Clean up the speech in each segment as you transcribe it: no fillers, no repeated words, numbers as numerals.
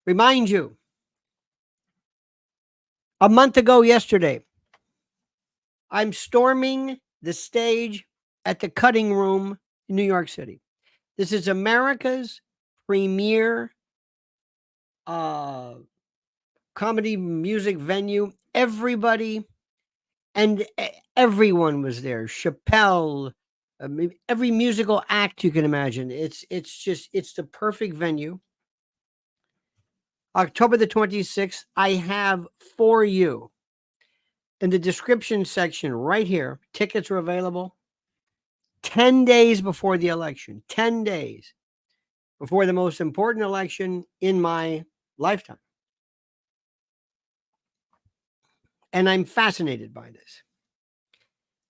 remind you, a month ago yesterday, I'm storming the stage at the Cutting Room in New York City. This is America's premier uh, comedy music venue. Everybody and everyone was there. Chappelle, every musical act you can imagine. It's the perfect venue. October the 26th, I have for you in the description section right here. Tickets are available 10 days before the election. 10 days before the most important election in my lifetime. And I'm fascinated by this.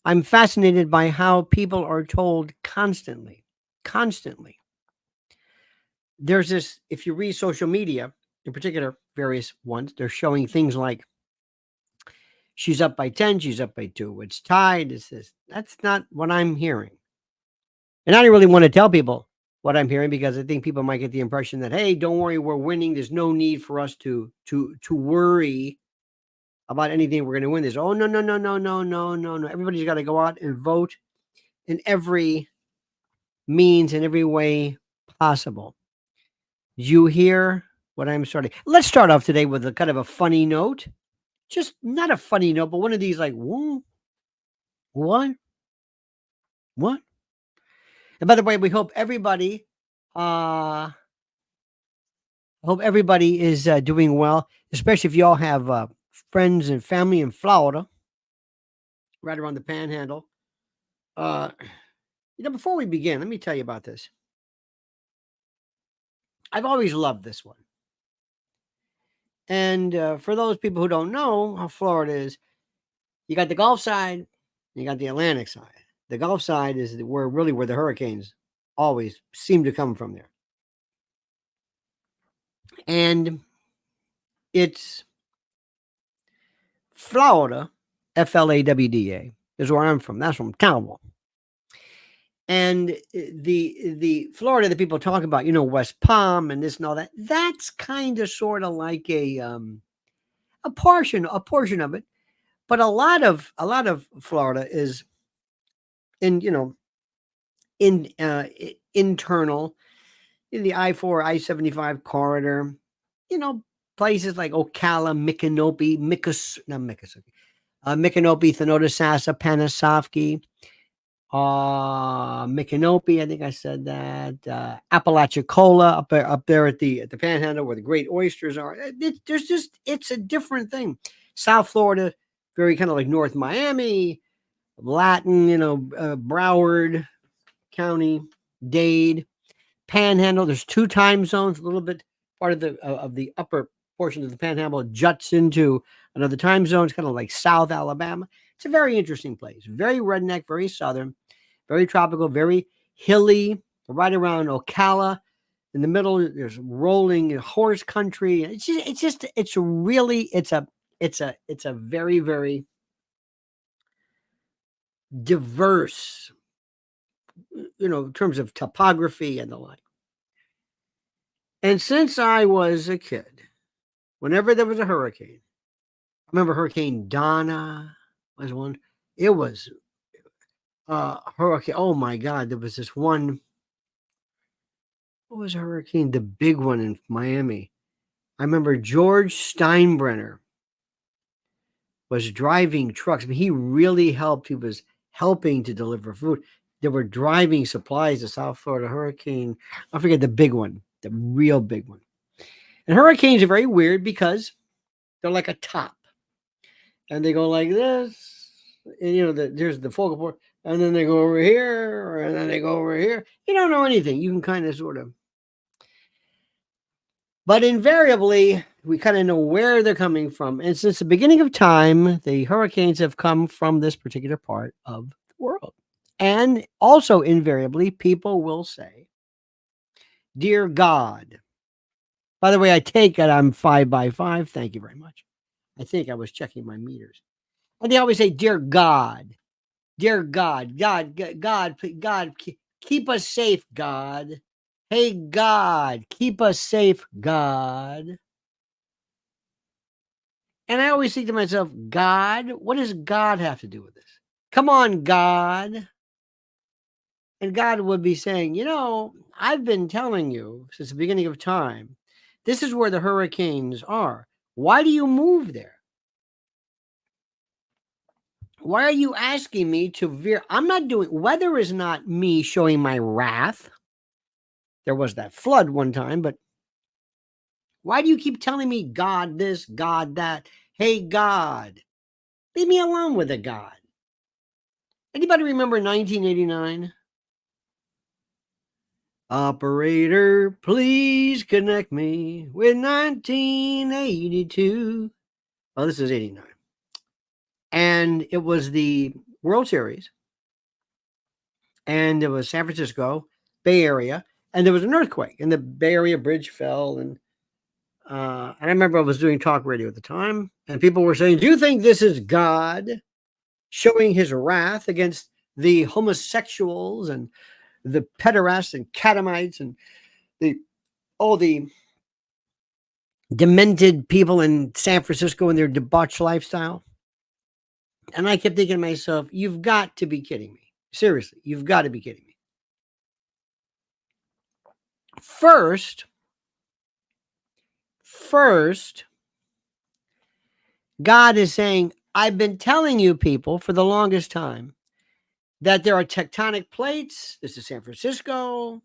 I'm fascinated by how people are told constantly. There's this, if you read social media, in particular, various ones, they're showing things like she's up by 10, she's up by 2, it's tied, it's this. That's not what I'm hearing. And I don't really want to tell people what I'm hearing because I think people might get the impression that, hey, don't worry, we're winning. There's no need for us to worry about anything. We're going to win this. Oh, no, no, no, no, no, no, no, no. Everybody's got to go out and vote in every means, in every way possible. You hear what I'm starting? Let's start off today with a kind of a funny note. Just not a funny note, but one of these like, whoa, what? What? And by the way, we hope everybody is doing well, especially if y'all have friends and family in Florida, right around the Panhandle. Before we begin, let me tell you about this. I've always loved this one. And for those people who don't know how Florida is, you got the Gulf side, you got the Atlantic side. The Gulf side is where the hurricanes always seem to come from there. And it's Florida, Flawda, is where I'm from. That's from Tampa. And the Florida that people talk about, West Palm and this and all that, that's kind of sort of like a portion of it. But a lot of Florida is in internal, in the I-4, I-75 corridor, places like Ocala, Micanopy, Micanopy, Thanodisassa, Panasofsky, Micanopy, I think I said that, Apalachicola up there at the Panhandle where the great oysters are. It's a different thing. South Florida, very kind of like North Miami, Latin, Broward County, Dade, Panhandle. There's 2 time zones. A little bit part of the upper portion of the Panhandle juts into another time zone. It's kind of like South Alabama. It's a very interesting place. Very redneck, very southern, very tropical, very hilly. Right around Ocala, in the middle, there's rolling horse country. It's a very, very diverse, in terms of topography and the like. And since I was a kid, whenever there was a hurricane, I remember Hurricane Donna was one. It was hurricane. Oh my God, there was this one. What was a hurricane? The big one in Miami. I remember George Steinbrenner was driving trucks. I mean, he really helped. He was helping to deliver food. They were driving supplies to South Florida hurricane. I forget the big one, the real big one. And hurricanes are very weird because they're like a top. And they go like this. And, there's the focal point. And then they go over here. And then they go over here. You don't know anything. You can kind of sort of. But invariably, we kind of know where they're coming from. And since the beginning of time, the hurricanes have come from this particular part of the world. And also, invariably, people will say, "Dear God." By the way, I take it I'm 5 by 5. Thank you very much. I think I was checking my meters. And they always say, "Dear God, dear God, God, keep us safe, God. Hey, God, keep us safe, God." And I always think to myself, God, what does God have to do with this? Come on, God. And God would be saying, I've been telling you since the beginning of time, this is where the hurricanes are. Why do you move there? Why are you asking me to veer? I'm not doing, weather is not me showing my wrath. There was that flood one time, but why do you keep telling me God this, God that? Hey, God, leave me alone with a God. Anybody remember 1989? Operator, please connect me with 1982. Oh, this is 89. And it was the World Series. And it was San Francisco, Bay Area. And there was an earthquake. And the Bay Area bridge fell. And I remember I was doing talk radio at the time. And people were saying, do you think this is God showing his wrath against the homosexuals and the pederasts and catamites and all the demented people in San Francisco and their debauched lifestyle? And I kept thinking to myself, you've got to be kidding me. Seriously, you've got to be kidding me. First, God is saying, I've been telling you people for the longest time that there are tectonic plates. This is San Francisco.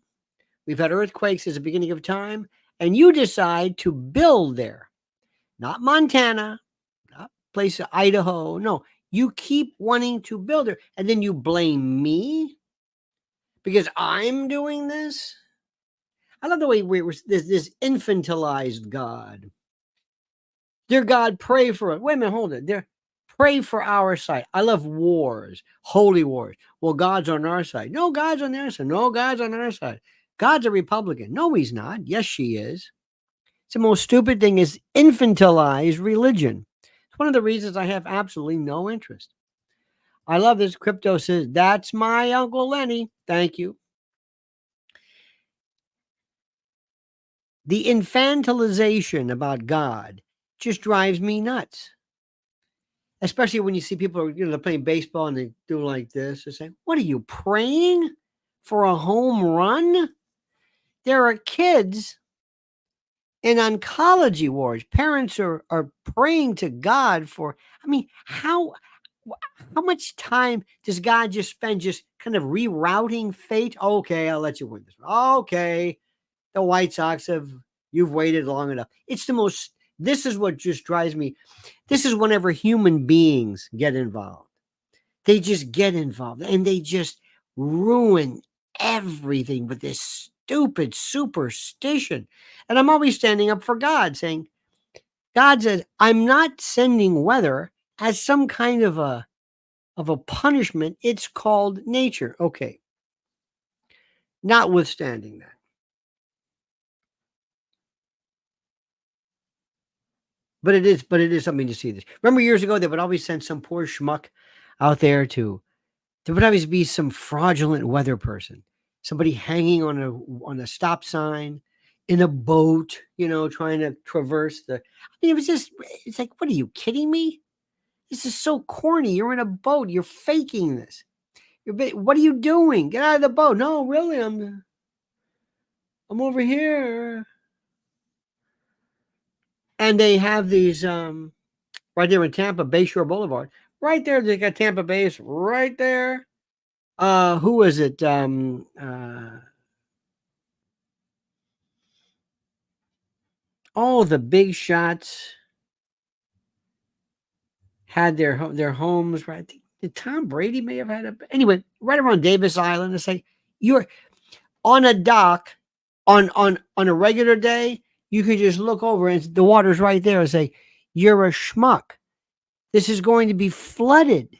We've had earthquakes since the beginning of time. And you decide to build there. Not Montana, not place of Idaho. No, you keep wanting to build there. And then you blame me because I'm doing this. I love the way this infantilized God. Dear God, pray for it. Wait a minute, hold it. Pray for our side. I love wars, holy wars. Well, God's on our side. No, God's on their side. No, God's on our side. God's a Republican. No, he's not. Yes, she is. It's the most stupid thing is infantilized religion. It's one of the reasons I have absolutely no interest. I love this. Crypto says, that's my Uncle Lenny. Thank you. The infantilization about God just drives me nuts. Especially when you see people, they're playing baseball and they do like this. They say, what are you praying for a home run? There are kids in oncology wards. Parents are praying to God for, how much time does God just spend just kind of rerouting fate? Okay, I'll let you win this. Okay, the White Sox you've waited long enough. This is what just drives me. This is whenever human beings get involved. They just get involved and they just ruin everything with this stupid superstition. And I'm always standing up for God, saying, God says, I'm not sending weather as some kind of a punishment. It's called nature. Okay. Notwithstanding that. But it is something to see this. Remember years ago, they would always send some poor schmuck out there there would always be some fraudulent weather person, somebody hanging on a stop sign in a boat, trying to traverse it's like, what are you kidding me? This is so corny. You're in a boat. You're faking this. What are you doing? Get out of the boat. No, really, I'm over here. And they have these right there in Tampa, Bayshore Boulevard. Right there, they got Tampa Bay's right there. Who is it? All the big shots had their homes right. Tom Brady may have had anyway, right around Davis Island. It's like you're on a dock on a regular day. You can just look over and the water's right there and say, you're a schmuck. This is going to be flooded.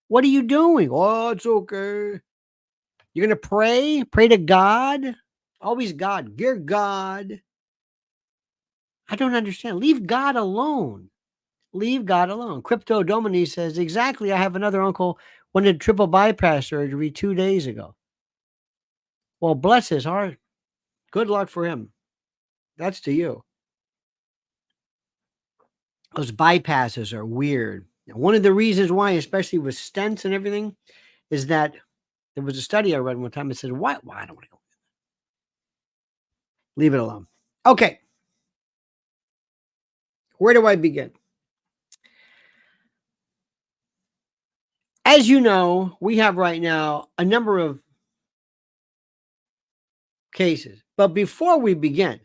What are you doing? Oh, it's okay. You're going to pray to God. Always God. Dear God. I don't understand. Leave God alone. Leave God alone. Crypto Domini says, exactly. I have another uncle wanted triple bypass surgery 2 days ago. Well, bless his heart. Good luck for him. That's to you. Those bypasses are weird. One of the reasons why, especially with stents and everything, is that there was a study I read one time that said, why I don't want to go. Leave it alone. Okay. Where do I begin? As you know, we have right now a number of cases. But before we begin,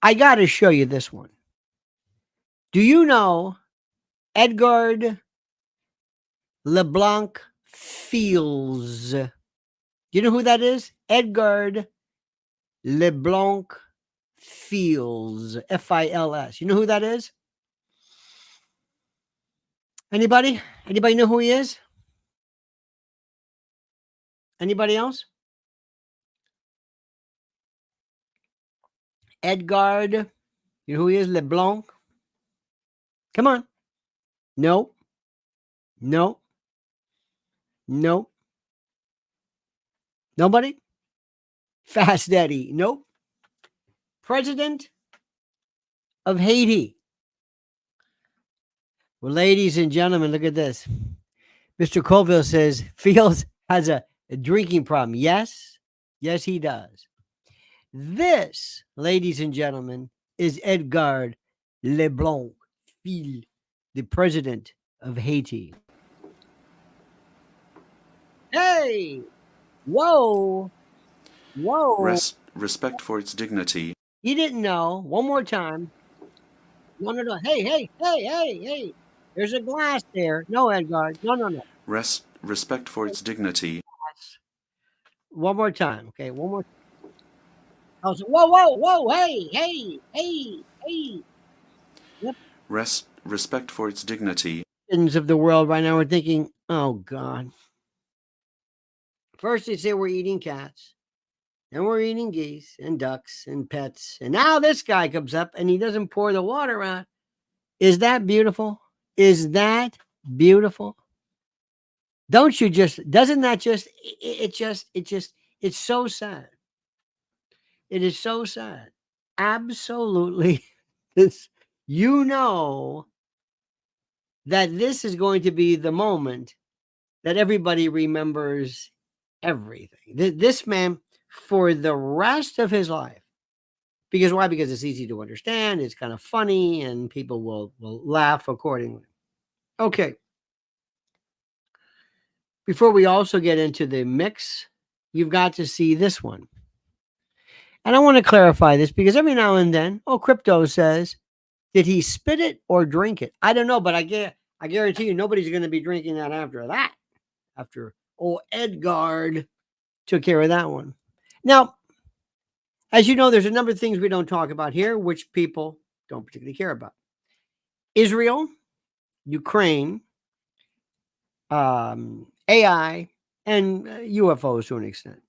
I got to show you this one. Do you know Edgard LeBlanc Fields? Do you know who that is? Edgard LeBlanc Fields. Fils. You know who that is? Anybody? Anybody know who he is? Anybody else? Edgard. You know who he is? LeBlanc. Come on. No. No. No. Nobody? Fast Daddy. Nope. President of Haiti. Well, ladies and gentlemen, look at this. Mr. Colville says Fields has a drinking problem. Yes. Yes, he does. This, ladies and gentlemen, is Edgard LeBlanc Fields, the president of Haiti. Hey! Whoa! Whoa! Respect for its dignity. He didn't know. One more time. No. Hey. There's a glass there. No, Edgard. No. Respect for its dignity. One more time. Okay, one more. Oh, so, whoa. Hey. Yep. Respect for its dignity. Of the world right now are thinking, oh, God. First they say we're eating cats. And we're eating geese and ducks and pets. And now this guy comes up and he doesn't pour the water out. Is that beautiful? Is that beautiful? Don't you just, doesn't that just, it's so sad. It is so sad. Absolutely. You know that this is going to be the moment that everybody remembers everything. This man, for the rest of his life. Because why? Because it's easy to understand, it's kind of funny, and people will laugh accordingly. Okay. Before we also get into the mix, you've got to see this one. And I want to clarify this because every now and then, Crypto says, did he spit it or drink it? I don't know, but I guarantee you nobody's going to be drinking that after that. After Edgard took care of that one. Now, as you know, there's a number of things we don't talk about here, which people don't particularly care about. Israel, Ukraine, AI, and UFOs to an extent.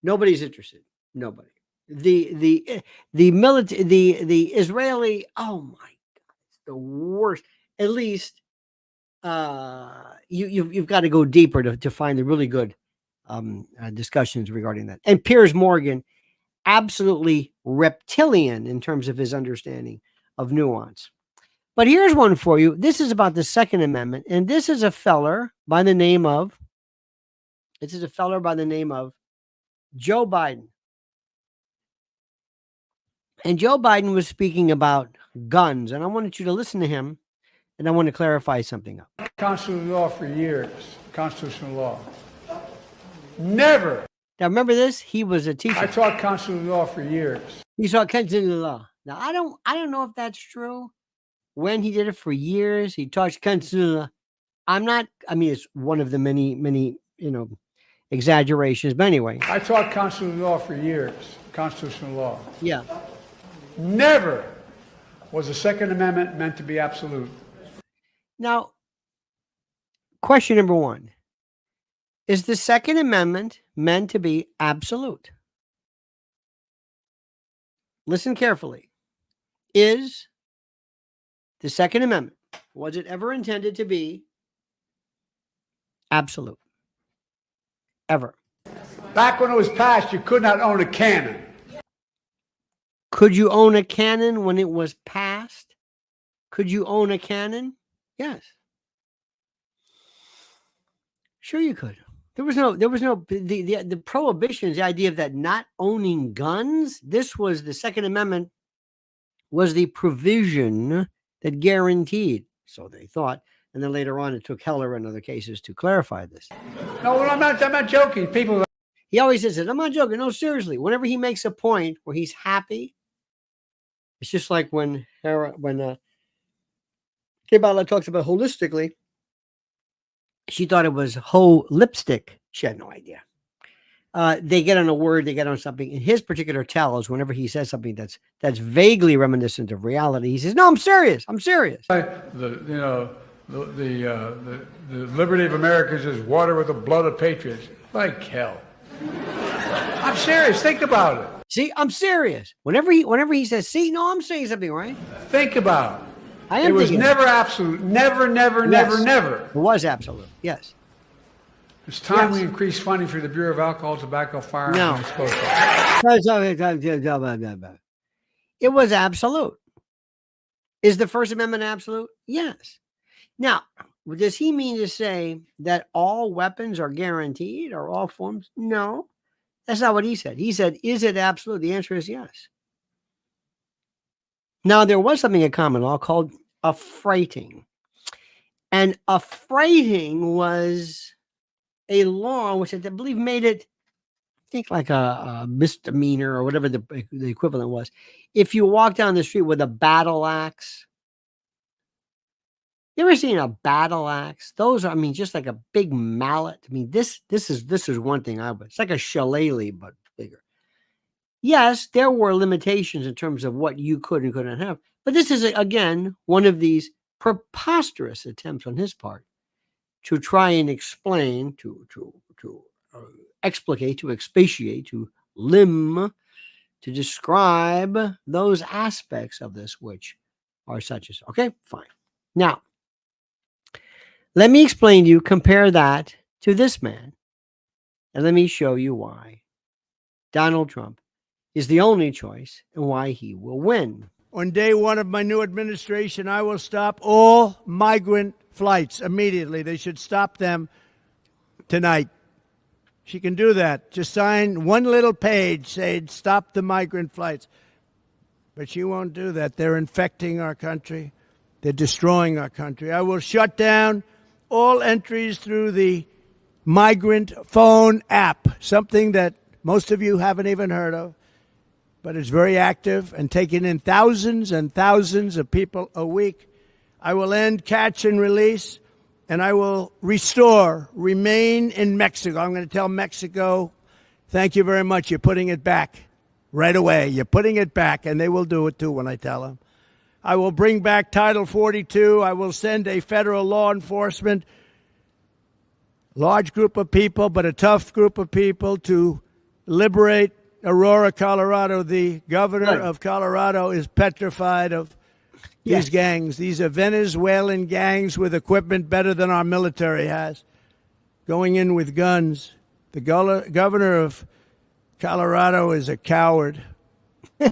Nobody's interested. Nobody. The military, the Israeli. Oh my God, it's the worst. At least, you've got to go deeper to find the really good discussions regarding that. And Piers Morgan, absolutely reptilian in terms of his understanding of nuance. But here's one for you. This is about the Second Amendment, and this is a feller by the name of Joe Biden. And Joe Biden was speaking about guns, and I wanted you to listen to him, and I want to clarify something up. Constitutional law for years. Constitutional law. Never. Now, remember this? He was a teacher. I taught constitutional law for years. He taught constitutional law. Now, I don't know if that's true. When he did it for years, he taught constitutional law. It's one of the many, exaggerations. But anyway. I taught constitutional law for years. Constitutional law. Yeah. Never was the Second Amendment meant to be absolute. Now, question number one. Is the Second Amendment meant to be absolute? Listen carefully. Is the Second Amendment, was it ever intended to be absolute? Ever. Back when it was passed, you could not own a cannon. Could you own a cannon when it was passed? Could you own a cannon? Yes. Sure you could. There was no the prohibitions, the idea of that not owning guns. This was the Second Amendment was the provision that guaranteed, so they thought, and then later on it took Heller and other cases to clarify this. No, I'm not joking. People. He always says it. I'm not joking. No, seriously. Whenever he makes a point where he's happy, it's just like when Kabbalah talks about holistically. She thought it was whole lipstick. She had no idea. They get on a word, they get on something. In his particular tells, whenever he says something that's vaguely reminiscent of reality, he says, "No, I'm serious. I'm serious." The liberty of Americans is water with the blood of patriots. Like hell. I'm serious. Think about it. See, I'm serious. Whenever he says, "See, no, I'm saying something right." Think about it. I am. It was never absolute. Never. It was absolute. Yes. It's time we increase funding for the Bureau of Alcohol, Tobacco, Firearms, No. and Explosives. It was absolute. Is the First Amendment absolute? Yes. Now, does he mean to say that all weapons are guaranteed or all forms? No, that's not what he said. He said, is it absolute? The answer is yes. Now, there was something in common law called affrighting. And affrighting was a law which I believe made it, I think, like a misdemeanor or whatever the equivalent was. If you walk down the street with a battle axe, you ever seen a battle axe? Those are, I mean, just like a big mallet. I mean, this is one thing it's like a shillelagh, but bigger. Yes, there were limitations in terms of what you could and couldn't have, but this is again one of these preposterous attempts on his part to try and explain, to explicate, to expatiate, to limn, to describe those aspects of this which are such as. Okay, fine. Now, let me explain to you, compare that to this man, and let me show you why Donald Trump is the only choice and why he will win. On day one of my new administration, I will stop all migrant flights immediately. They should stop them tonight. She can do that. Just sign one little page saying stop the migrant flights. But she won't do that. They're infecting our country. They're destroying our country. I will shut down all entries through the migrant phone app, something that most of you haven't even heard of, but it's very active and taking in thousands and thousands of people a week. I will end catch and release, and I will restore, remain in Mexico. I'm going to tell Mexico, thank you very much. You're putting it back right away. You're putting it back, and they will do it too when I tell them. I will bring back Title 42. I will send a federal law enforcement, large group of people, but a tough group of people to liberate Aurora, Colorado. The governor of Colorado is petrified of these gangs. These are Venezuelan gangs with equipment better than our military has, going in with guns. The governor of Colorado is a coward.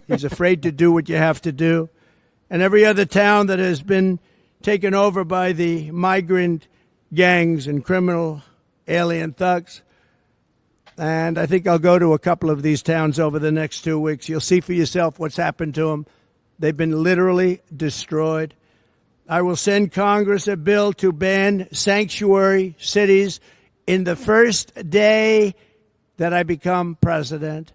He's afraid to do what you have to do. And every other town that has been taken over by the migrant gangs and criminal alien thugs. And I think I'll go to a couple of these towns over the next 2 weeks. You'll see for yourself what's happened to them. They've been literally destroyed. I will send Congress a bill to ban sanctuary cities in the first day that I become president.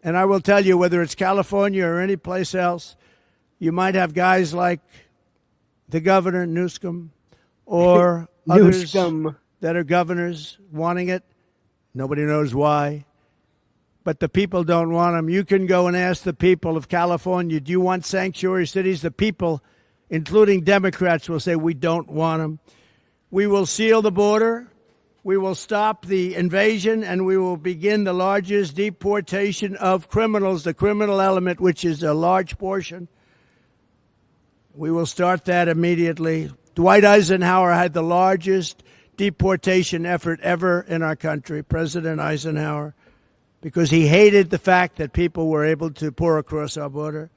And I will tell you, whether it's California or any place else, you might have guys like the governor, Newsom, or others that are governors wanting it. Nobody knows why. But the people don't want them. You can go and ask the people of California, do you want sanctuary cities? The people, including Democrats, will say, we don't want them. We will seal the border. We will stop the invasion, and we will begin the largest deportation of criminals, the criminal element, which is a large portion. We will start that immediately. Dwight Eisenhower had the largest deportation effort ever in our country, President Eisenhower, because he hated the fact that people were able to pour across our border.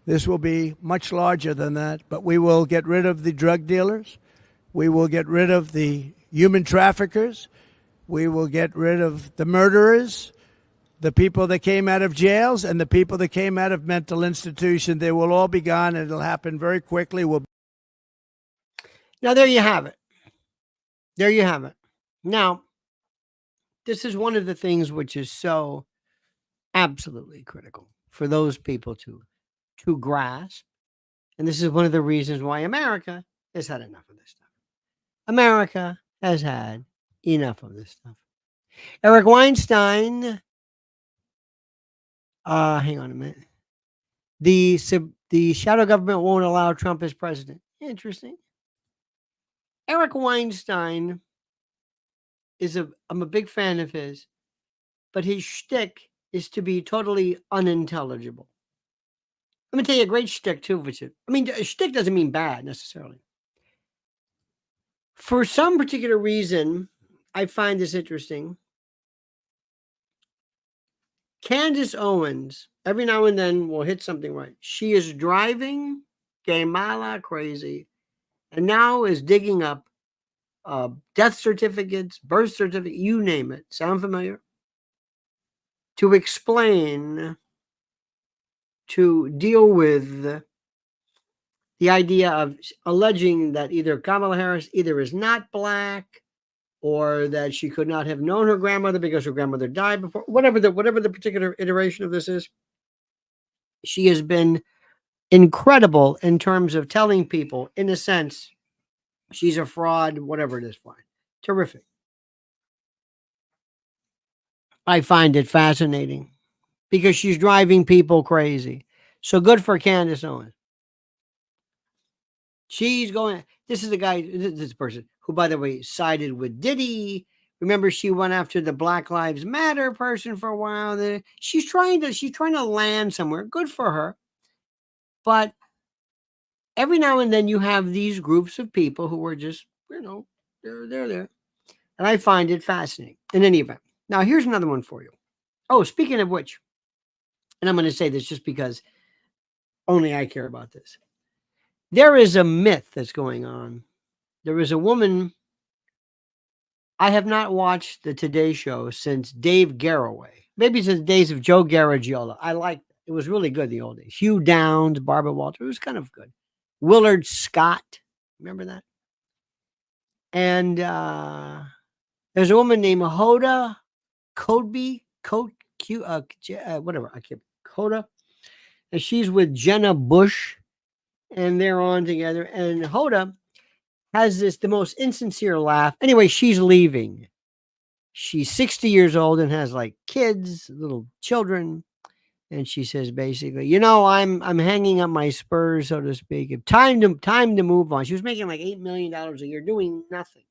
This will be much larger than that, but we will get rid of the drug dealers. We will get rid of the human traffickers. We will get rid of the murderers, the people that came out of jails, and the people that came out of mental institutions. They will all be gone, and it'll happen very quickly. Now, there you have it. There you have it. Now, this is one of the things which is so absolutely critical for those people to grasp. And this is one of the reasons why America has had enough of this stuff. America has had enough of this stuff. Eric Weinstein, hang on a minute. The shadow government won't allow Trump as president. Interesting. Eric Weinstein I'm a big fan of his, but his shtick is to be totally unintelligible. Let me tell you a great shtick too, a shtick doesn't mean bad necessarily. For some particular reason, I find this interesting. Candace Owens, every now and then, will hit something right. She is driving Guatemala crazy, and now is digging up death certificates, birth certificates, you name it. Sound familiar? To explain, to deal with the idea of alleging that either Kamala Harris either is not black or that she could not have known her grandmother because her grandmother died before, whatever the particular iteration of this is. She has been incredible in terms of telling people, in a sense, she's a fraud, whatever it is, fine. Terrific. I find it fascinating because she's driving people crazy. So good for Candace Owens. She's going, this is the guy, this person who, by the way, sided with Diddy. Remember, she went after the Black Lives Matter person for a while. She's trying to land somewhere. Good for her. But every now and then you have these groups of people who are just, they're there. And I find it fascinating in any event. Now, here's another one for you. Oh, speaking of which, and I'm going to say this just because only I care about this. There is a myth that's going on. There is a woman. I have not watched the Today Show since Dave Garroway. Maybe since the days of Joe Garagiola. I liked it. It was really good in the old days. Hugh Downs, Barbara Walters. It was kind of good. Willard Scott. Remember that? And there's a woman named Hoda Kotb, whatever. I can't. Hoda. And she's with Jenna Bush. And they're on together. And Hoda has the most insincere laugh. Anyway, she's leaving. She's 60 years old and has like kids, little children. And she says basically, I'm hanging up my spurs, so to speak. Time to move on. She was making like $8 million a year doing nothing.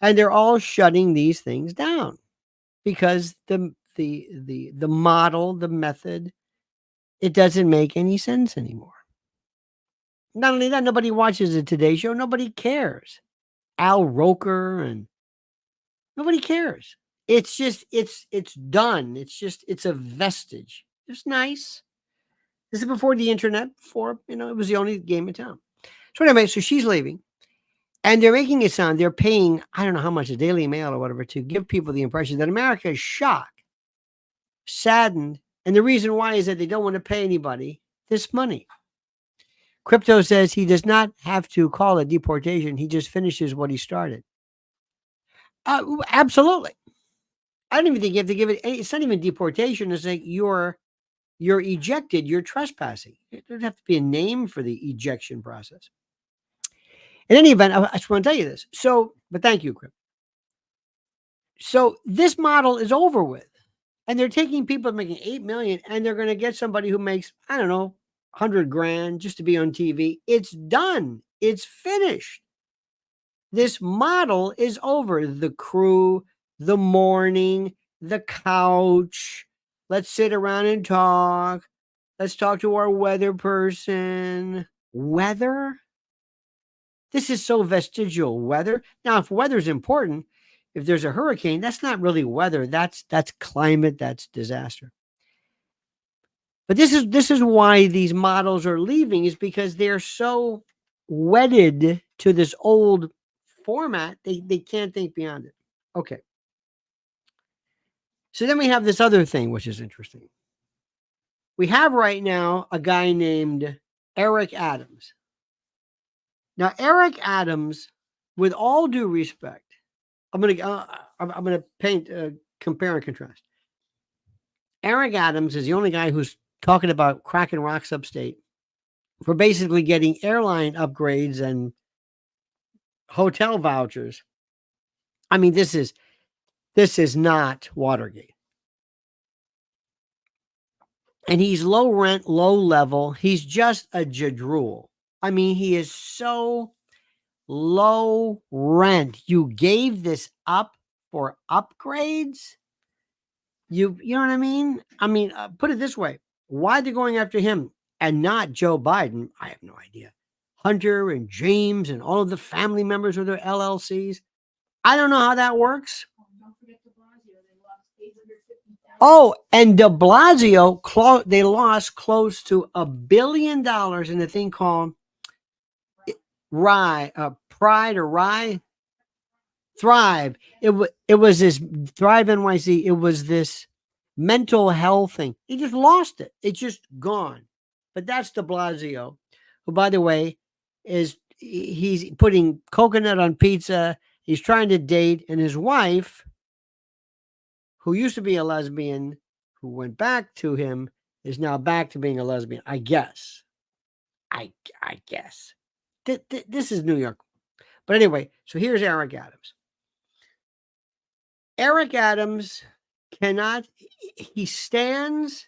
And they're all shutting these things down because the model, the method, it doesn't make any sense anymore. Not only that, nobody watches the Today Show. Nobody cares. Al Roker and nobody cares. It's just, it's done. It's a vestige. It's nice. This is before the internet, it was the only game in town. So anyway, so she's leaving and they're making it sound, they're paying, I don't know how much, a Daily Mail or whatever, to give people the impression that America is shocked, saddened. And the reason why is that they don't want to pay anybody this money. Crypto says he does not have to call it deportation. He just finishes what he started. Absolutely. I don't even think you have to give it. It's not even deportation. It's like you're ejected. You're trespassing. There doesn't have to be a name for the ejection process. In any event, I just want to tell you this. But thank you, Crypto. So this model is over with, and they're taking people making $8 million, and they're going to get somebody who makes, I don't know, $100,000 just to be on TV. It's done. It's finished. This model is over. The crew, the morning, the couch. Let's sit around and talk. Let's talk to our weather person. Weather? This is so vestigial. Weather. Now, if weather's important, if there's a hurricane, that's not really weather. That's climate. That's disaster. But this is why these models are leaving, is because they're so wedded to this old format, they can't think beyond it. Okay. So then we have this other thing, which is interesting. We have right now a guy named Eric Adams. Now, Eric Adams, with all due respect, I'm gonna paint compare and contrast. Eric Adams is the only guy who's talking about cracking rocks upstate for basically getting airline upgrades and hotel vouchers. I mean, this is not Watergate. And he's low rent, low level. He's just a jadrul. I mean, he is so low rent. You gave this up for upgrades? You know what I mean? I mean, put it this way. Why they're going after him and not Joe Biden, I have no idea. Hunter and James and all of the family members of their LLCs. I don't know how that works. Oh, and de Blasio, they lost close to $1 billion in a thing called Pride or Rye? Thrive. It was this Thrive NYC. It was this mental health thing. He just lost it. It's just gone. But that's de Blasio, who, by the way, he's putting coconut on pizza. He's trying to date, and his wife, who used to be a lesbian, who went back to him, is now back to being a lesbian. I guess. I guess. This is New York. But anyway, so here's Eric Adams. Eric Adams he stands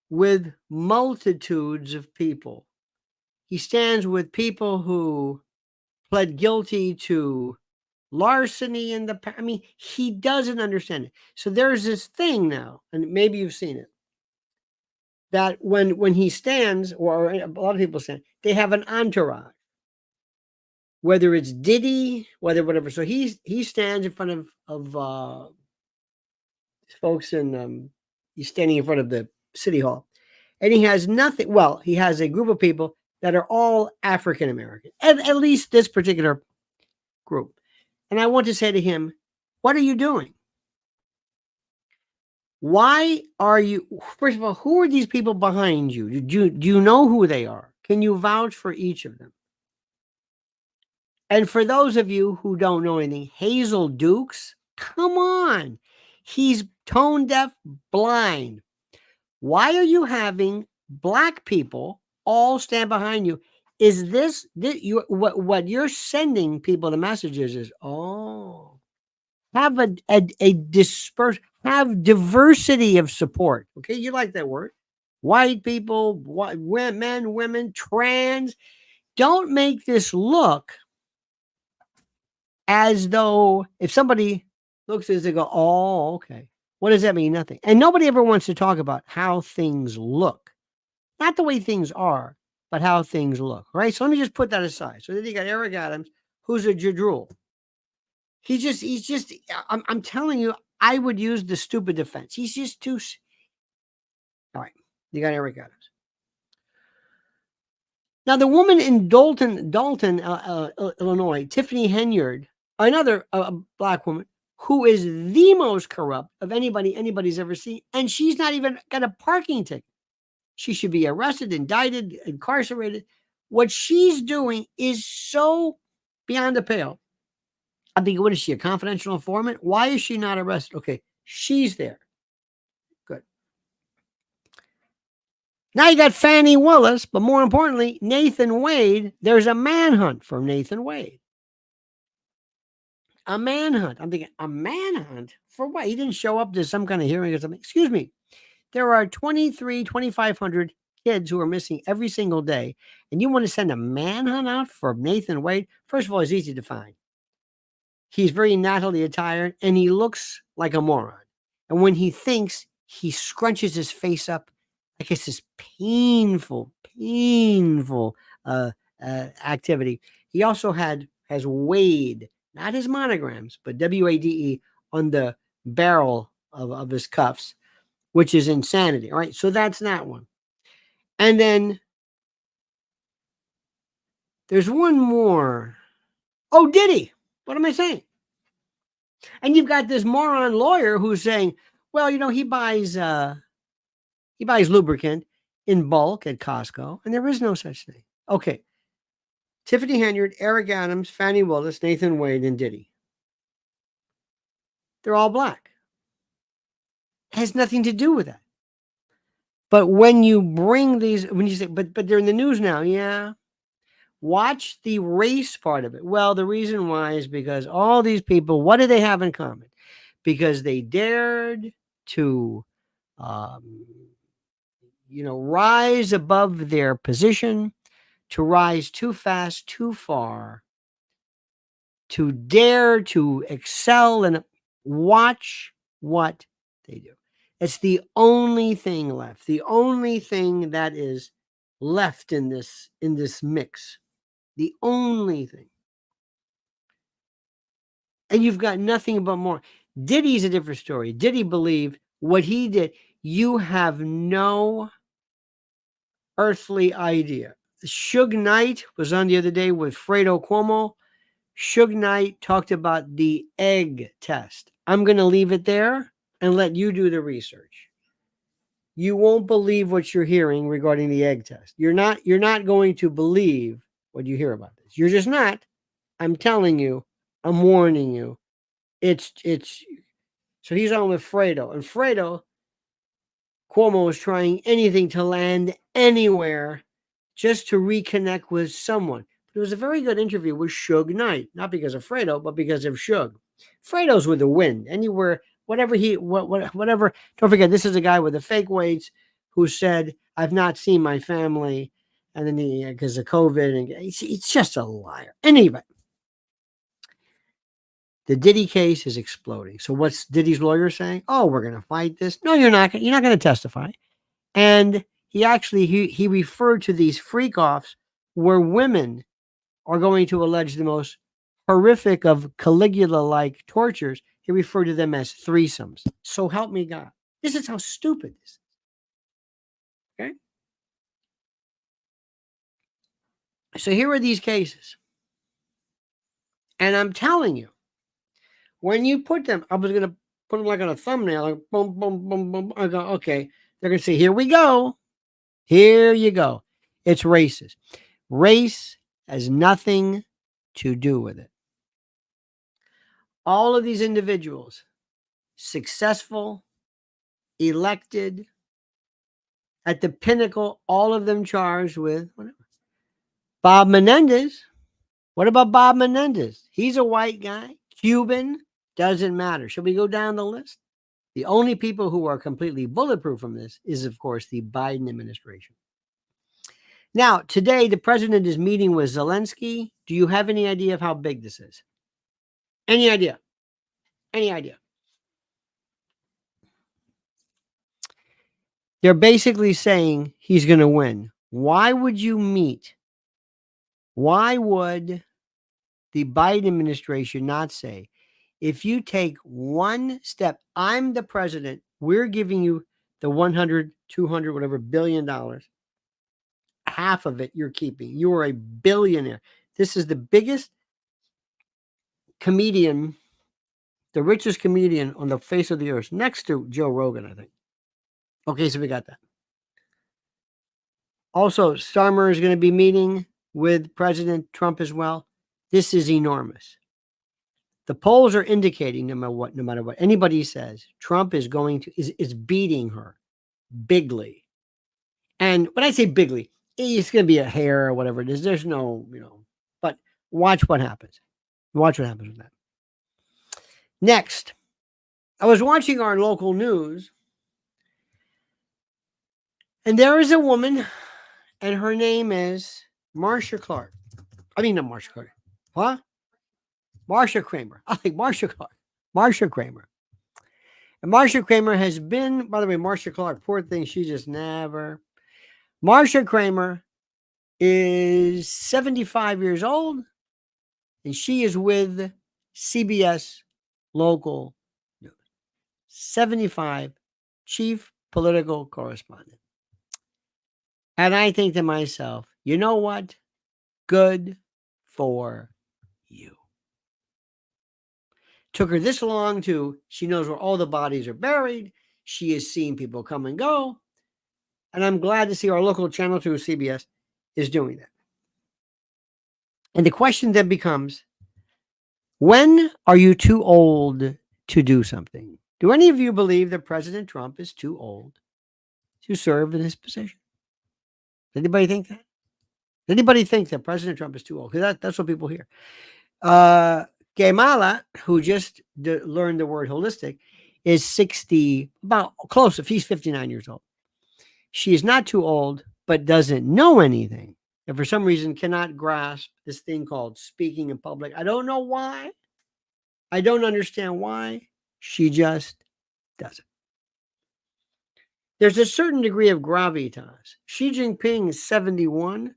with multitudes of people. He stands with people who pled guilty to larceny in the past. I mean, he doesn't understand it. So there's this thing now, and maybe you've seen it, that when he stands, or a lot of people stand, they have an entourage. Whether it's Diddy, whatever. So he stands in front of folks in he's standing in front of the city hall, and he has nothing. Well, he has a group of people that are all African American, at least this particular group. And I want to say to him, what are you doing? Why are you? First of all, who are these people behind you? Do you know who they are? Can you vouch for each of them? And for those of you who don't know anything, Hazel Dukes, come on. He's tone deaf, blind. Why are you having black people all stand behind you? Is this what you're sending people the messages is, have have diversity of support. Okay, you like that word. White people, men, women, trans. Don't make this look as though if somebody looks at this, they go, oh, okay. What does that mean? Nothing. And nobody ever wants to talk about how things look. Not the way things are, but how things look. Right? So let me just put that aside. So then you got Eric Adams, who's a jadrul. He's just, I'm telling you, I would use the stupid defense. He's just too. All right. You got Eric Adams. Now, the woman in Dalton, Illinois, Tiffany Henyard, another black woman who is the most corrupt of anybody's ever seen, and she's not even got a parking ticket. She should be arrested, indicted, incarcerated. What she's doing is so beyond the pale. I think, what is she, a confidential informant? Why is she not arrested? Okay, she's there. Good. Now you got Fannie Willis, but more importantly, Nathan Wade. There's a manhunt for Nathan Wade. A manhunt. I'm thinking, a manhunt? For what? He didn't show up to some kind of hearing or something. Excuse me. There are 2,500 kids who are missing every single day, and you want to send a manhunt out for Nathan Wade? First of all, it's easy to find. He's very nattily attired, and he looks like a moron. And when he thinks, he scrunches his face up like it's this painful activity. He also has Wade, not his monograms, but WADE on the barrel of his cuffs, which is insanity. All right, so that's that one. And then there's one more. Oh, Diddy. What am I saying? And you've got this moron lawyer who's saying, well, he buys lubricant in bulk at Costco, and there is no such thing. Okay. Tiffany Henyard, Eric Adams, Fannie Willis, Nathan Wade, and Diddy. They're all black. It has nothing to do with that. But when you bring these, when you say, but they're in the news now, yeah. Watch the race part of it. Well, the reason why is because all these people, what do they have in common? Because they dared to, rise above their position, to rise too fast, too far, to dare to excel, and watch what they do. It's the only thing left. The only thing that is left in this mix. The only thing. And you've got nothing but more. Diddy's a different story. Diddy believed what he did. You have no earthly idea. Suge Knight was on the other day with Fredo Cuomo. Suge Knight talked about the egg test. I'm going to leave it there and let you do the research. You won't believe what you're hearing regarding the egg test. You're not going to believe what you hear about this. You're just not. I'm telling you. I'm warning you. It's so he's on with Fredo, and Fredo Cuomo is trying anything to land anywhere just to reconnect with someone. But it was a very good interview with Suge Knight, not because of Fredo, but because of Suge. Fredo's with the wind. Anywhere, whatever. Don't forget, this is a guy with the fake weights who said, "I've not seen my family," and then because of COVID, and it's just a liar. Anyway. The Diddy case is exploding. So what's Diddy's lawyer saying? Oh, we're going to fight this. No, you're not. You're not going to testify. And he actually, he referred to these freak-offs where women are going to allege the most horrific of Caligula-like tortures. He referred to them as threesomes. So help me God. This is how stupid this is. Okay? So here are these cases. And I'm telling you, when you put them, I was going to put them like on a thumbnail, like boom, boom, boom, boom. I go, okay. They're going to say, here we go. Here you go. It's racist. Race has nothing to do with it. All of these individuals, successful, elected, at the pinnacle, all of them charged with whatever. Bob Menendez. What about Bob Menendez? He's a white guy, Cuban. Doesn't matter. Shall we go down the list? The only people who are completely bulletproof from this is, of course, the Biden administration. Now, today, the president is meeting with Zelensky. Do you have any idea of how big this is? Any idea? Any idea? They're basically saying he's going to win. Why would you meet? Why would the Biden administration not say, if you take one step, I'm the president, we're giving you the 100, 200, whatever $billion. Half of it you're keeping. You are a billionaire. This is the biggest comedian, the richest comedian on the face of the earth, next to Joe Rogan, I think. Okay, so we got that. Also, Starmer is going to be meeting with President Trump as well. This is enormous. The polls are indicating, no matter what anybody says, Trump is beating her bigly. And when I say bigly, it's going to be a hair or whatever it is. There's no, but watch what happens. Watch what happens with that. Next, I was watching our local news, and there is a woman, and her name is Marsha Clark. I mean, not Marsha Clark. What? Marsha Kramer. I think Marsha Clark. Marsha Kramer. And Marsha Kramer has been, by the way, Marsha Clark, poor thing, she just never. Marsha Kramer is 75 years old, and she is with CBS local news. 75, chief political correspondent. And I think to myself, you know what? Good for you. Took her this long she knows where all the bodies are buried. She is seeing people come and go. And I'm glad to see our local channel 2, CBS, is doing that. And the question then becomes, when are you too old to do something? Do any of you believe that President Trump is too old to serve in his position? Does anybody think that? Does anybody think that President Trump is too old? Because that's what people hear. Kamala, who just learned the word holistic, is 60, about close. If he's 59 years old. She is not too old, but doesn't know anything. And for some reason cannot grasp this thing called speaking in public. I don't know why. I don't understand why. She just doesn't. There's a certain degree of gravitas. Xi Jinping is 71.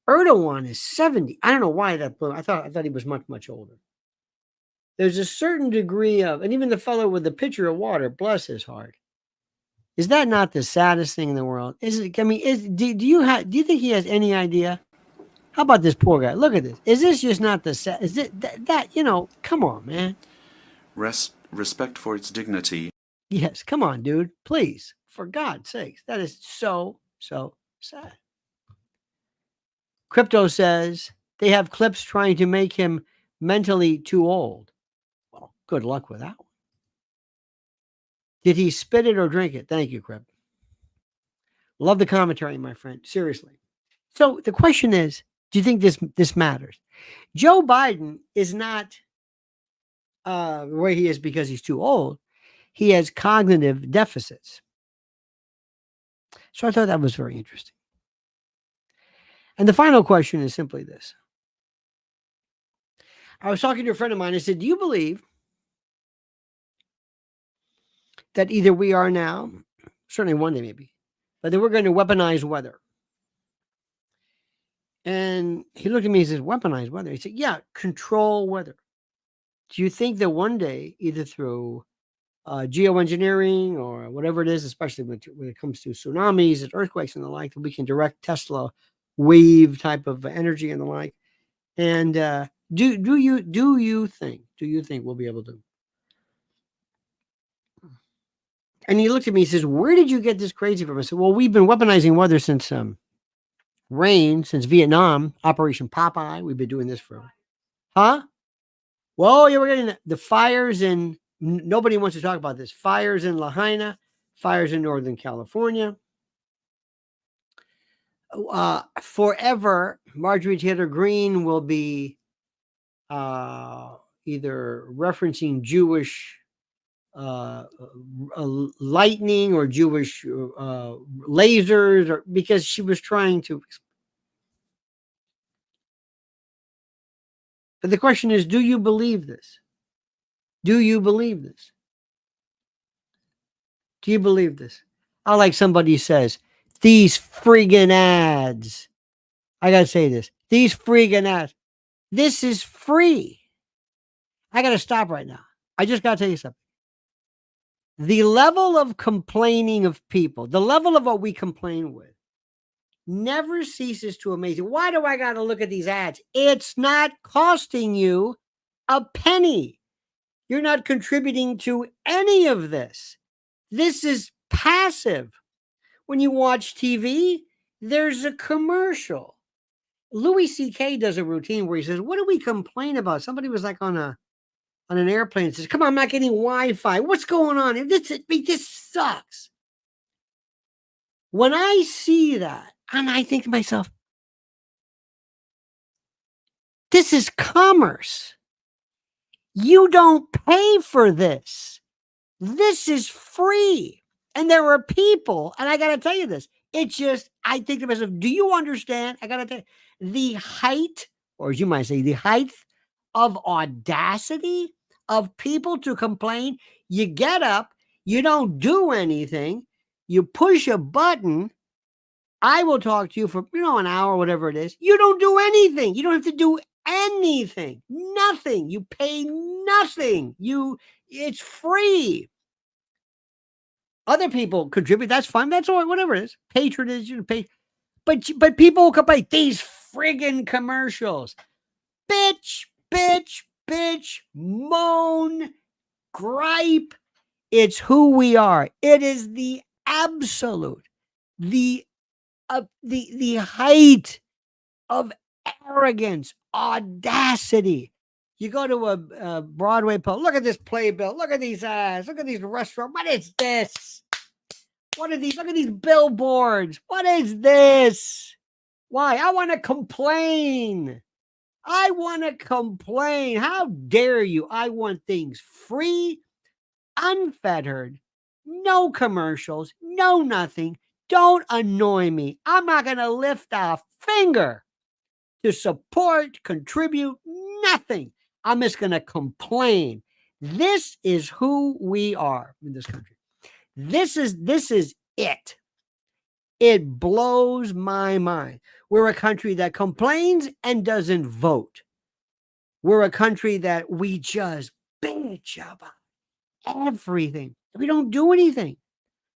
Erdogan is 70. I don't know why that blew. I thought he was much, much older. There's a certain degree of, and even the fellow with the pitcher of water, bless his heart. Is that not the saddest thing in the world? Is it? I mean, do you think he has any idea? How about this poor guy? Look at this. Is this just not the sad? Is it that come on, man. Respect for its dignity. Yes, come on, dude. Please, for God's sakes, that is so sad. Crypto says they have clips trying to make him mentally too old. Well, good luck with that one. Did he spit it or drink it? Thank you, Crip. Love the commentary, my friend. Seriously. So the question is, do you think this matters? Joe Biden is not where he is because he's too old. He has cognitive deficits. So I thought that was very interesting. And the final question is simply this. I was talking to a friend of mine. I said, do you believe that either we are now, certainly one day maybe, but that we're going to weaponize weather? And he looked at me and says, weaponize weather? He said, yeah, control weather. Do you think that one day, either through geoengineering or whatever it is, especially when it comes to tsunamis and earthquakes and the like, that we can direct Tesla wave type of energy and the like? And do you think we'll be able to? And he looked at me and says, where did you get this crazy from? I said, well, we've been weaponizing weather since rain, since Vietnam, Operation Popeye. We've been doing this forever. Huh? Well, yeah, we're getting the fires in, nobody wants to talk about this. Fires in Lahaina, fires in Northern California. Forever, Marjorie Taylor Greene will be either referencing Jewish lightning or Jewish lasers, or because she was trying to. But the question is, do you believe this? Do you believe this? Do you believe this? I like somebody says, these friggin' ads. I got to say this. These friggin' ads. This is free. I got to stop right now. I just got to tell you something. The level of complaining of people, the level of what we complain with, never ceases to amaze you. Why do I got to look at these ads? It's not costing you a penny. You're not contributing to any of this. This is passive. When you watch TV, there's a commercial. Louis C.K. does a routine where he says, what do we complain about? Somebody was like on an airplane and says, come on, I'm not getting Wi-Fi. What's going on? This sucks. When I see that, and I think to myself, this is commerce. You don't pay for this. This is free. And there are people, and I got to tell you this, I think to myself, do you understand? I got to tell you, the height, or as you might say, the height of audacity of people to complain. You get up, you don't do anything, you push a button. I will talk to you for, an hour, whatever it is. You don't do anything. You don't have to do anything. Nothing. You pay nothing. It's free. Other people contribute. That's fine. That's all right. Whatever it is. Patronage, but people will complain. These friggin' commercials. Bitch, bitch, bitch, moan, gripe. It's who we are. It is the absolute, the height of arrogance, audacity. You go to a Broadway play. Look at this playbill. Look at these ads. Look at these restaurants. What is this? What are these? Look at these billboards. What is this? Why? I want to complain. I want to complain. How dare you? I want things free, unfettered, no commercials, no nothing. Don't annoy me. I'm not going to lift a finger to support, contribute, nothing. I'm just going to complain. This is who we are in this country. This is it. It blows my mind. We're a country that complains and doesn't vote. We're a country that we just bitch about everything. We don't do anything.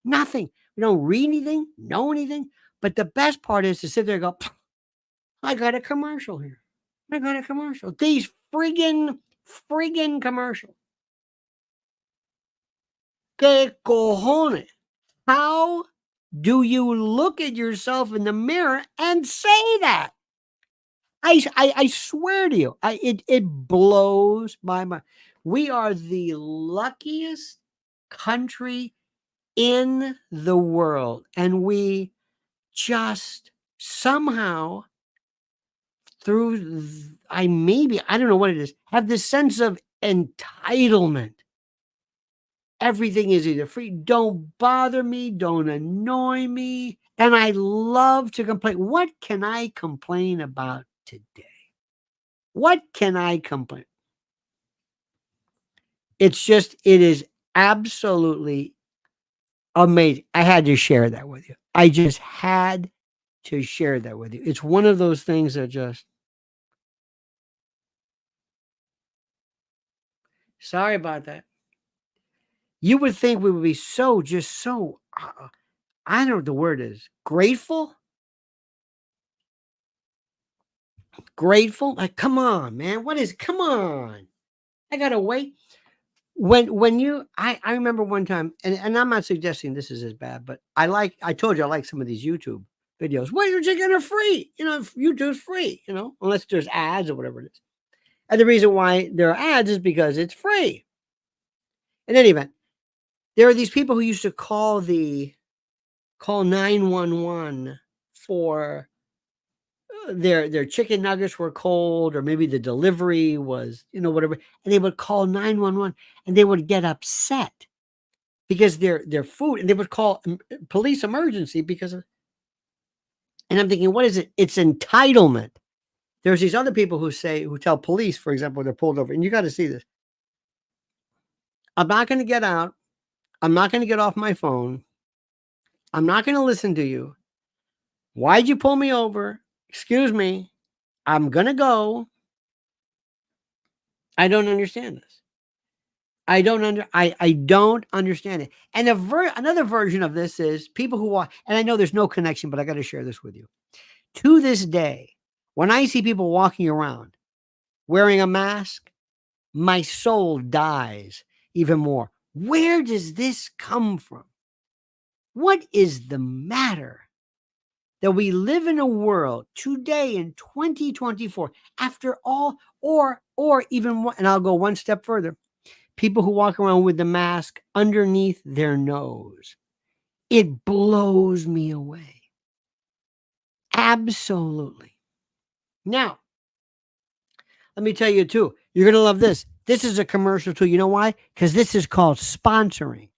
Nothing. We don't read anything, know anything. But the best part is to sit there and go, I got a commercial here. I got a commercial. These friggin' commercials. Que cojones? How do you look at yourself in the mirror and say that? I swear to you, it blows my mind. We are the luckiest country in the world, and we just somehow through I don't know what it is, have this sense of entitlement. Everything is either free. Don't bother me. Don't annoy me. And I love to complain. What can I complain about today? What can I complain? It is absolutely amazing. I had to share that with you. I just had to share that with you. It's one of those things that just... Sorry about that. You would think we would be so I don't know what the word is. Grateful? Grateful? Like, come on, man. Come on. I gotta wait. I remember one time, and I'm not suggesting this is as bad, but I told you I like some of these YouTube videos. Well, you're taking it free. YouTube's free, unless there's ads or whatever it is. And the reason why there are ads is because it's free. In any event, there are these people who used to call 911 for their chicken nuggets were cold, or maybe the delivery was, whatever. And they would call 911 and they would get upset because their food, and they would call police emergency because of, and I'm thinking, what is it? It's entitlement. There's these other people who tell police, for example, they're pulled over, and you got to see this. I'm not going to get out. I'm not going to get off my phone. I'm not going to listen to you. Why'd you pull me over? Excuse me. I'm going to go. I don't understand this. I don't understand it. And another version of this is people who walk, and I know there's no connection, but I got to share this with you. To this day, when I see people walking around wearing a mask, my soul dies even more. Where does this come from? What is the matter that we live in a world today in 2024, after all, or even one, and I'll go one step further, people who walk around with the mask underneath their nose? It blows me away. Absolutely. Now, let me tell you too, you're going to love this. This is a commercial too. You know why? Because this is called sponsoring.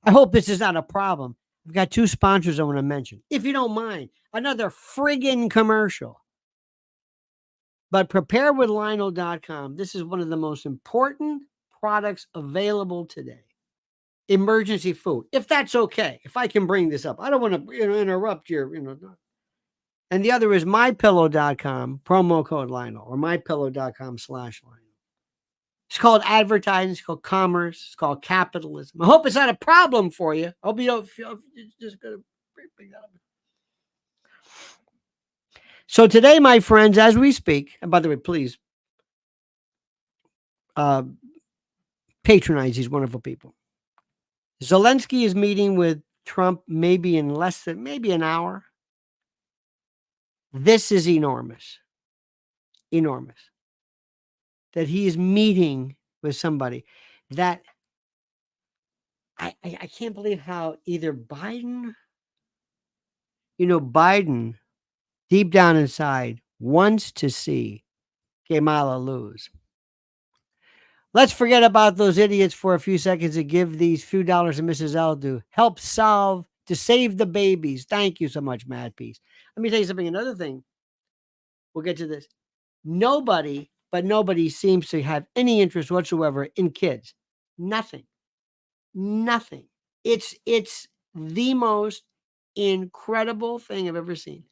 I hope this is not a problem. I've got two sponsors I want to mention. If you don't mind, another friggin' commercial. But preparewithlionel.com. This is one of the most important products available today. Emergency food. If that's okay. If I can bring this up. I don't want to interrupt your, And the other is mypillow.com, promo code Lionel, or mypillow.com/Lionel. It's called advertising. It's called commerce. It's called capitalism. I hope it's not a problem for you. I hope you don't feel it's just going to bring that up. So today, my friends, as we speak, and by the way, please patronize these wonderful people. Zelensky is meeting with Trump maybe in less than maybe an hour. This is enormous. Enormous. That he is meeting with somebody that I can't believe how either Biden, Biden deep down inside wants to see Kamala lose. Let's forget about those idiots for a few seconds and give these few dollars to Mrs. L to help to save the babies. Thank you so much, Mad Peace. Let me tell you something. Another thing. We'll get to this. Nobody seems to have any interest whatsoever in kids. Nothing. It's the most incredible thing I've ever seen.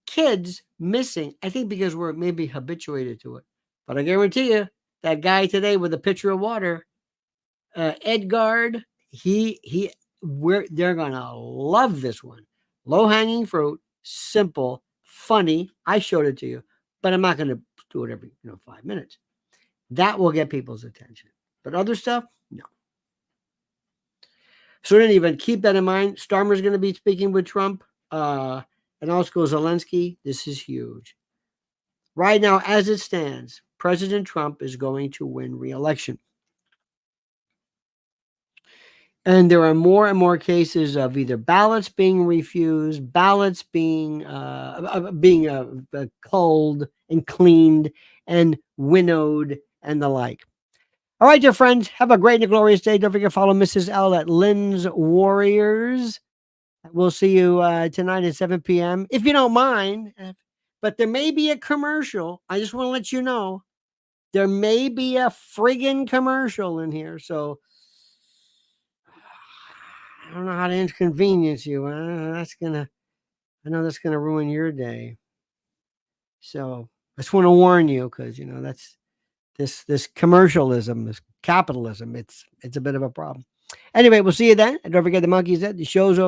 Kids missing, I think because we're maybe habituated to it. But I guarantee you, that guy today with a pitcher of water, Edgard, they're gonna love this one. Low-hanging fruit, simple, funny. I showed it to you, but I'm not gonna do it every 5 minutes. That will get people's attention. But other stuff, no. So in any event, keep that in mind. Starmer's going to be speaking with Trump, and also Zelensky. This is huge. Right now, as it stands, President Trump is going to win re-election. And there are more and more cases of either ballots being refused, ballots being culled and cleaned and winnowed and the like. All right, dear friends, have a great and glorious day. Don't forget to follow Mrs. L at Lynn's Warriors. We'll see you tonight at 7 p.m. if you don't mind. But there may be a commercial. I just want to let you know. There may be a friggin' commercial in here. So I don't know how to inconvenience you. I know that's gonna ruin your day. So I just want to warn you because that's this commercialism, this capitalism. It's a bit of a problem. Anyway, we'll see you then. And don't forget the monkeys. The show's over.